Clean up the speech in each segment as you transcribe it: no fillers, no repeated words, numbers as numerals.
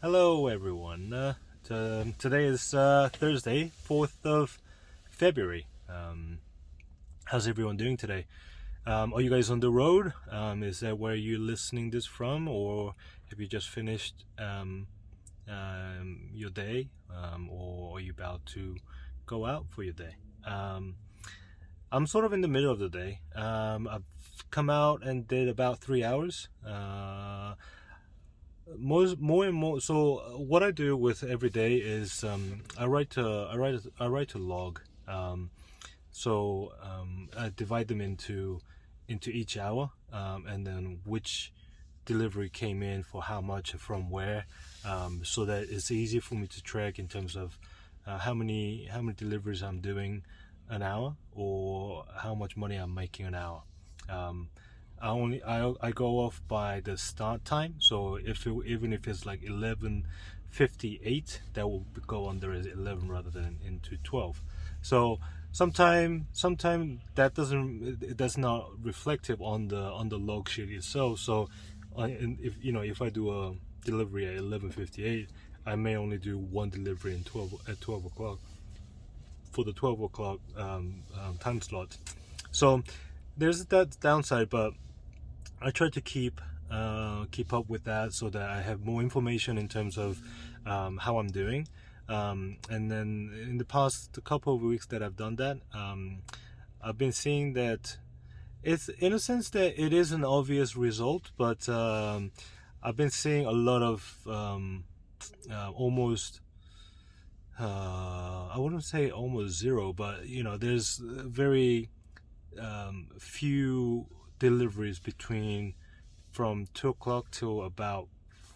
Hello everyone. Today is Thursday, 4th of February. How's everyone doing today? Are you guys on the road? Is that where you're listening this from, or have you just finished your day, or are you about to go out for your day? I'm sort of in the middle of the day. I've come out and did about 3 hours. More and more. So what I do with every day is I write a log. I divide them into each hour, and then which delivery came in for how much from where, so that it's easy for me to track in terms of how many deliveries I'm doing an hour, or how much money I'm making an hour. I go off by the start time. So even if it's like 11:58, that will go under as 11 rather than into 12. So sometime that's not reflective on the log sheet itself. So if I do a delivery at 11:58, I may only do one delivery at 12 o'clock for the 12 o'clock time slot. So there's that downside, but I try to keep up with that so that I have more information in terms of how I'm doing. And then in the past couple of weeks that I've done that, I've been seeing that it's, in a sense, that it is an obvious result, but I've been seeing a lot of almost I wouldn't say almost zero, but there's very few deliveries between from 2 o'clock till about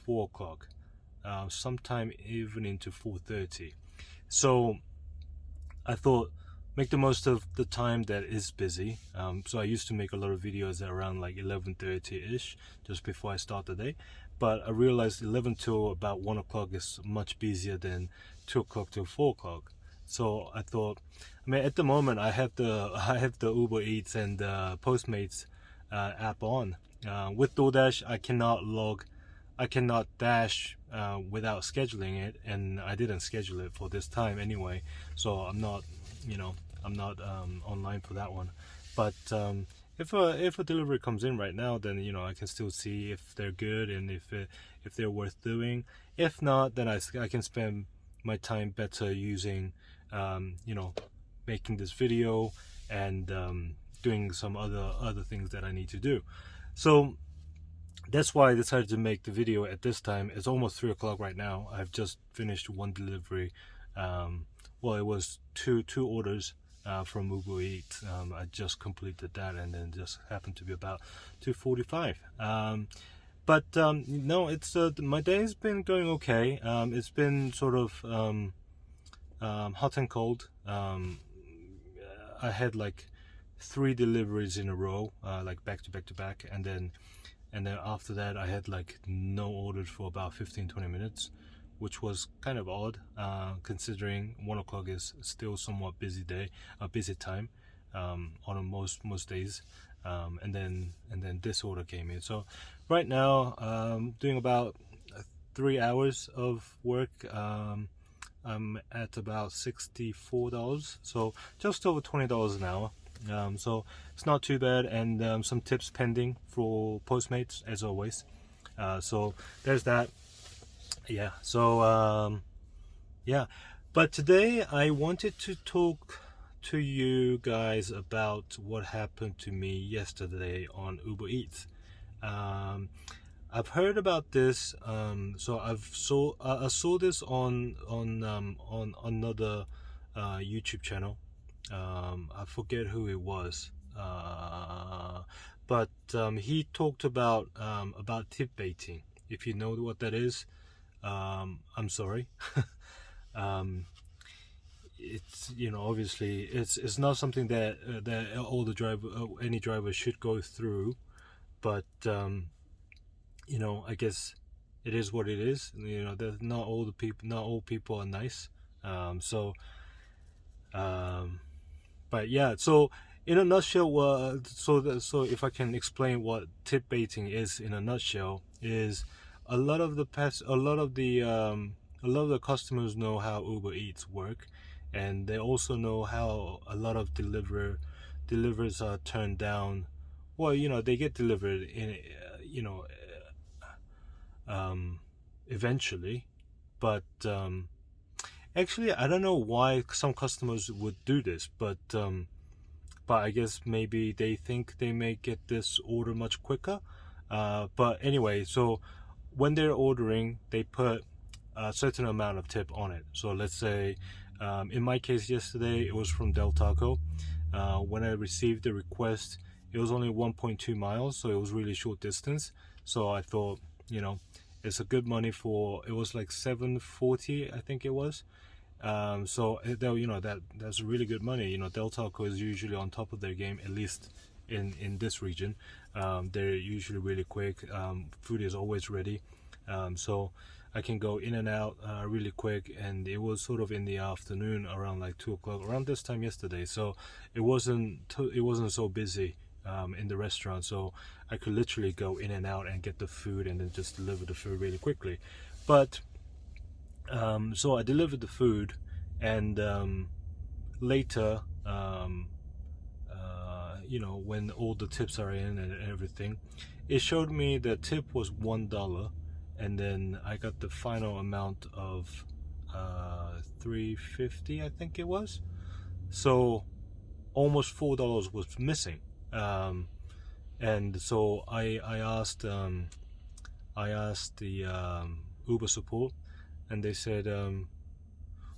4 o'clock, sometime even into 4:30. So I thought, make the most of the time that is busy. So I used to make a lot of videos at around like 11:30 ish, just before I start the day. But I realized 11 till about 1 o'clock is much busier than 2 o'clock till 4 o'clock. So I thought, at the moment I have the Uber Eats and Postmates app on. With DoorDash, I cannot dash without scheduling it, and I didn't schedule it for this time anyway. So I'm not online for that one. But if a delivery comes in right now, then I can still see if they're good and if they're worth doing. If not, then I can spend my time better using making this video and doing some other things that I need to do. So that's why I decided to make the video at this time. It's almost 3 o'clock right now. I've just finished one delivery. It was two orders from Uber Eats. I just completed that, and then just happened to be about 2:45. No, it's my day has been going okay. It's been sort of hot and cold. I had like 3 deliveries in a row, like back to back to back, and then after that I had like no orders for about 15-20 minutes, which was kind of odd, considering 1 o'clock is still somewhat busy time on most days. And then this order came in. So right now doing about 3 hours of work. I'm at about $64, so just over $20 an hour. So it's not too bad, and some tips pending for Postmates as always. So there's that. Yeah. So but today I wanted to talk to you guys about what happened to me yesterday on Uber Eats. I've heard about this. So I saw this on another YouTube channel. I forget who it was, but he talked about tip baiting. If you know what that is, I'm sorry. It's obviously it's not something that any driver should go through, but I guess it is what it is. Not all people are nice. But yeah. So in a nutshell, so if I can explain what tip baiting is in a nutshell, is a lot of the customers know how Uber Eats work, and they also know how a lot of delivers are turned down. Well, they get delivered in, um, eventually, but actually, I don't know why some customers would do this, but I guess maybe they think they may get this order much quicker. But anyway, so when they're ordering, they put a certain amount of tip on it. So let's say, in my case yesterday, it was from Del Taco. When I received the request, it was only 1.2 miles, so it was really short distance. So I thought, it's a good money for. It was like 740, I think it was. So that's really good money. Del Taco is usually on top of their game, at least in this region. They're usually really quick. Food is always ready, so I can go in and out really quick. And it was sort of in the afternoon, around like 2 o'clock, around this time yesterday. So it wasn't so busy in the restaurant, so I could literally go in and out and get the food and then just deliver the food really quickly. But so I delivered the food, and later, when all the tips are in and everything, it showed me the tip was $1, and then I got the final amount of $3.50, I think it was. So almost $4 was missing, and so I asked the Uber support, and they said,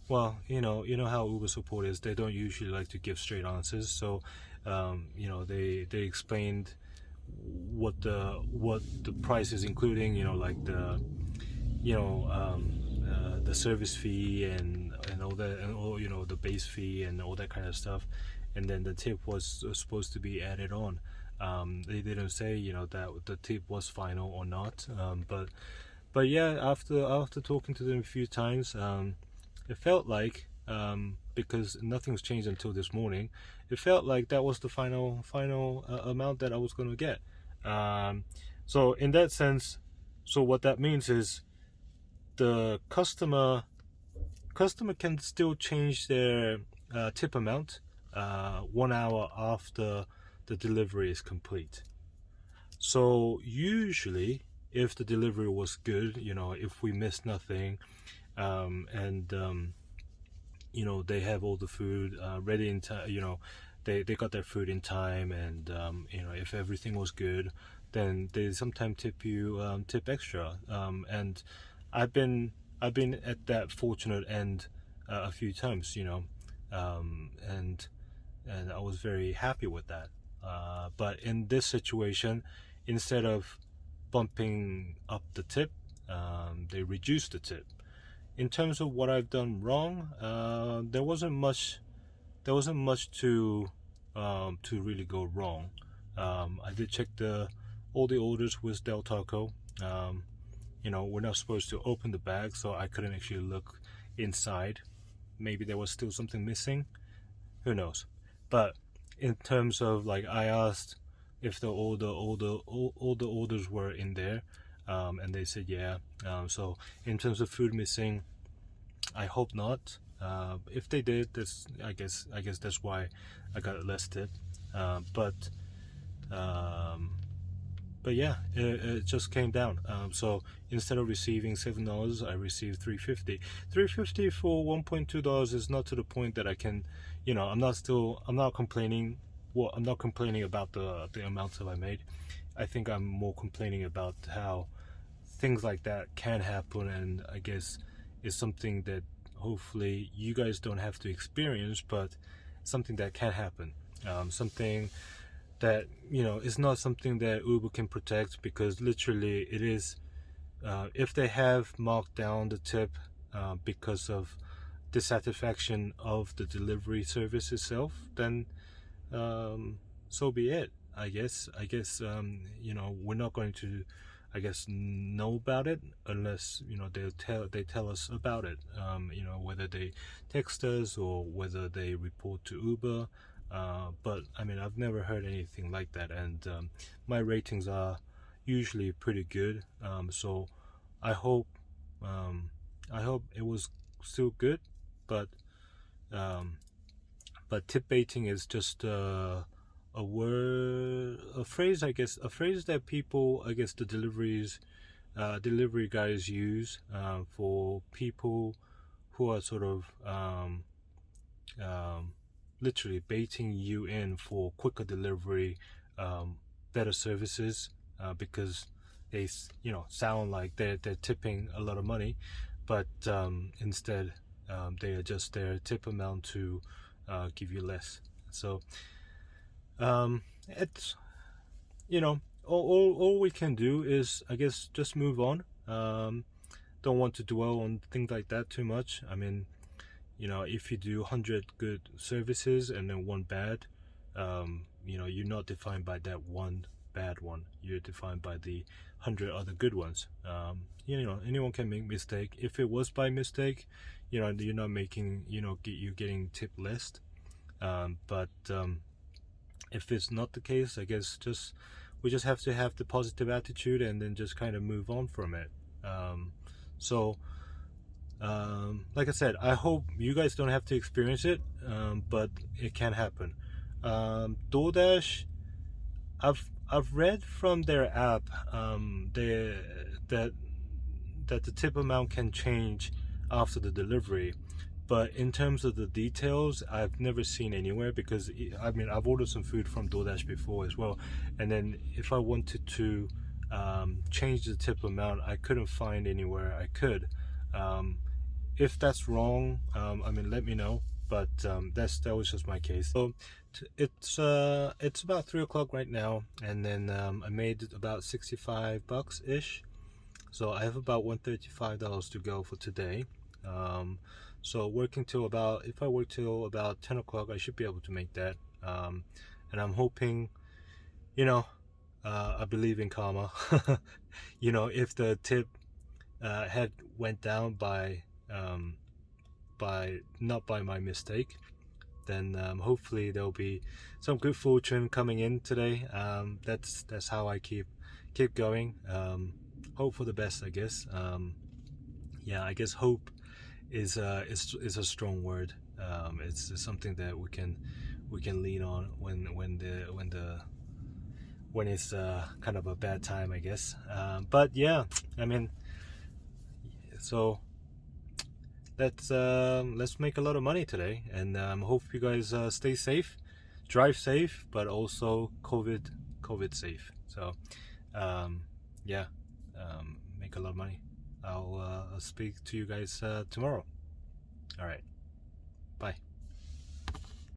well, you know how Uber support is. They don't usually like to give straight answers. So, they explained what the price is, including, like the service fee and all that, and all, the base fee and all that kind of stuff, and then the tip was supposed to be added on. They didn't say, that the tip was final or not, but yeah, after talking to them a few times, it felt like, because nothing's changed until this morning, it felt like that was the final amount that I was going to get. So in that sense, so what that means is the customer can still change their tip amount 1 hour after the delivery is complete. So usually, if the delivery was good, if we missed nothing, and they have all the food ready in time, they got their food in time, and if everything was good, then they sometimes tip extra. And I've been at that fortunate end a few times, and I was very happy with that. But in this situation, instead of bumping up the tip, they reduced the tip. In terms of what I've done wrong, there wasn't much to really go wrong. I did check all the orders with Del Taco. We're not supposed to open the bag, so I couldn't actually look inside. Maybe there was still something missing. Who knows? But in terms of, like, I asked if all the orders were in there, and they said yeah. So in terms of food missing, I hope not. If they did, I guess that's why I got less tip. But yeah, it just came down. So instead of receiving $7, I received $3.50. $3.50 for $1.2 is not to the point that I can, I'm not complaining. Well, I'm not complaining about the amounts that I made. I think I'm more complaining about how things like that can happen, and I guess it's something that hopefully you guys don't have to experience, but something that can happen. Something that is not something that Uber can protect, because literally it is, if they have marked down the tip because of dissatisfaction of the delivery service itself, then so be it. I guess we're not going to, I guess, know about it unless they tell us about it. Whether they text us or whether they report to Uber. But I mean, I've never heard anything like that, and my ratings are usually pretty good. So I hope um, I hope it was still good, but um, tip baiting is just a word, a phrase, I guess, a phrase that people, I guess, the delivery guys use for people who are sort of um, literally baiting you in for quicker delivery, better services, because they sound like they're tipping a lot of money, but instead they adjust their tip amount to give you less. So it's all we can do is, I guess, just move on. Don't want to dwell on things like that too much. I mean, if you do 100 good services and then one bad, you're not defined by that one bad one. You're defined by the 100 other good ones. Anyone can make mistake. If it was by mistake, you're not making, you're getting tip less. But if it's not the case, I guess we just have to have the positive attitude and then just kind of move on from it. So like I said, I hope you guys don't have to experience it, but it can happen. DoorDash, I've read from their app, that the tip amount can change after the delivery, but in terms of the details, I've never seen anywhere, because I mean, I've ordered some food from DoorDash before as well, and then if I wanted to change the tip amount, I couldn't find anywhere I could. If that's wrong, I mean, let me know. But that was just my case. So it's about 3 o'clock right now, and then I made about $65 ish. So I have about $135 to go for today. So working till about, if I work till about 10 o'clock, I should be able to make that. And I'm hoping, I believe in karma. If the tip had went down by not by my mistake, then hopefully there'll be some good fortune coming in today. That's how I keep going. Hope for the best, I guess. Yeah, I guess hope is a strong word. It's something that we can lean on when it's kind of a bad time, I guess. But yeah, I mean, so let's make a lot of money today, and hope you guys stay safe, drive safe, but also COVID safe. So yeah, make a lot of money. I'll speak to you guys tomorrow. All right.